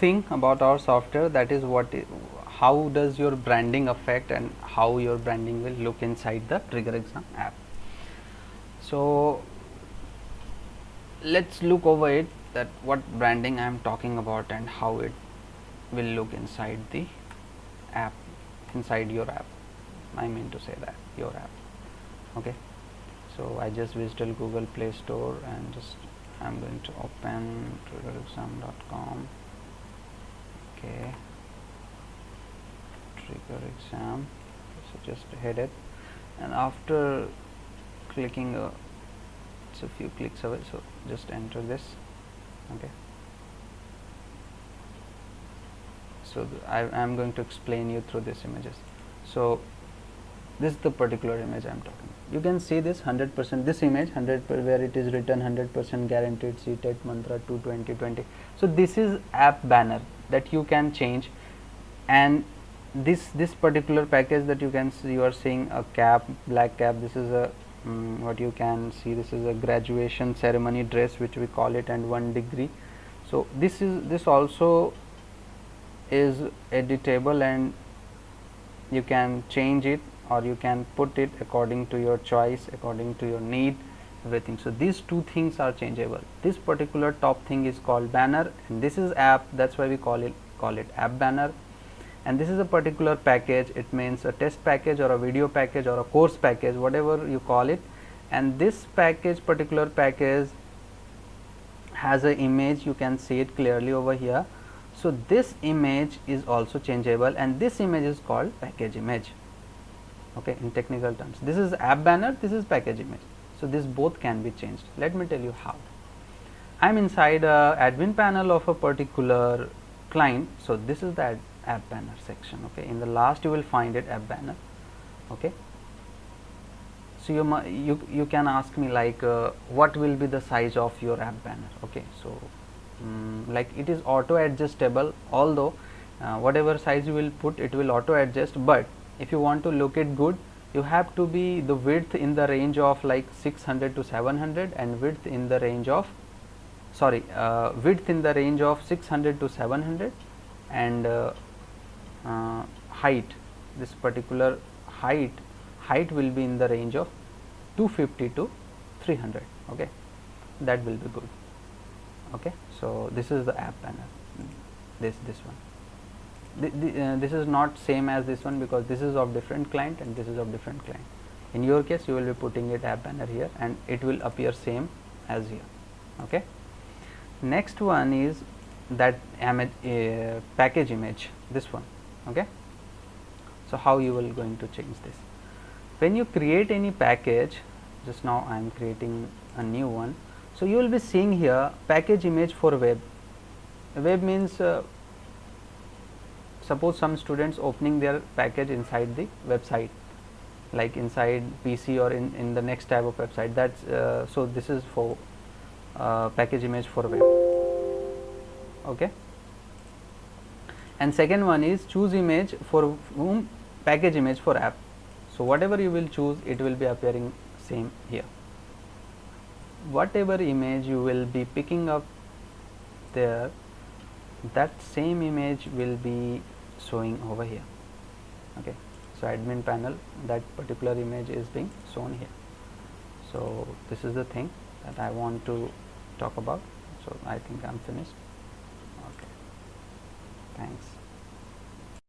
thing about our software, that is how does your branding affect and how your branding will look inside the Trigger Exam app. So let's look over it, that what branding I am talking about and how it will look inside the app, inside your app. I mean to say that your app. Okay, so I just visited Google Play Store and just I'm going to open triggerexam.com. okay, Trigger Exam, so just hit it, and after clicking it's a few clicks away, so just enter this. Okay, so I am going to explain you through these images. So this is the particular image I am talking. You can see this 100%, this image 100 where it is written 100% guaranteed CTET mantra 22020. So this is app banner that you can change, and this particular package that you can see, you are seeing a cap, black cap. This is a what you can see, this is a graduation ceremony dress which we call it, and 1 degree. So this also is editable, and you can change it or you can put it according to your choice, according to your need, everything. So these two things are changeable. This particular top thing is called banner, and this is app, that's why we call it app banner. And this is a particular package, it means a test package or a video package or a course package, whatever you call it. And this package, particular package, has an image, you can see it clearly over here. So this image is also changeable, and this image is called package image. Okay, in technical terms, this is app banner, this is package image. So this both can be changed. Let me tell you how. I am inside a admin panel of a particular client. So this is the app banner section. Okay, in the last you will find it, app banner. Okay, so you can ask me like what will be the size of your app banner. Okay, so like it is auto adjustable, although whatever size you will put, it will auto adjust. But if you want to look it good, you have to be the width in the range of like 600 to 700, and width in the range of width in the range of 600 to 700, and height, this particular height will be in the range of 250 to 300. Okay, that will be good. Okay, so this is the app banner, this one. This is not same as this one, because this is of different client and this is of different client. In your case, you will be putting it app banner here, and it will appear same as here. Okay, next one is that package image, this one. Okay, so how you will going to change this? When you create any package, just now I am creating a new one. So you will be seeing here package image for web. Web means suppose some students opening their package inside the website, like inside PC or in the next type of website. That's so this is for package image for web. Okay, and second one is choose image for whom, package image for app. So whatever you will choose, it will be appearing same here. Whatever image you will be picking up there, that same image will be showing over here. Okay, so admin panel, that particular image is being shown here. So this is the thing that I want to talk about. So I think I'm finished. Okay, thanks.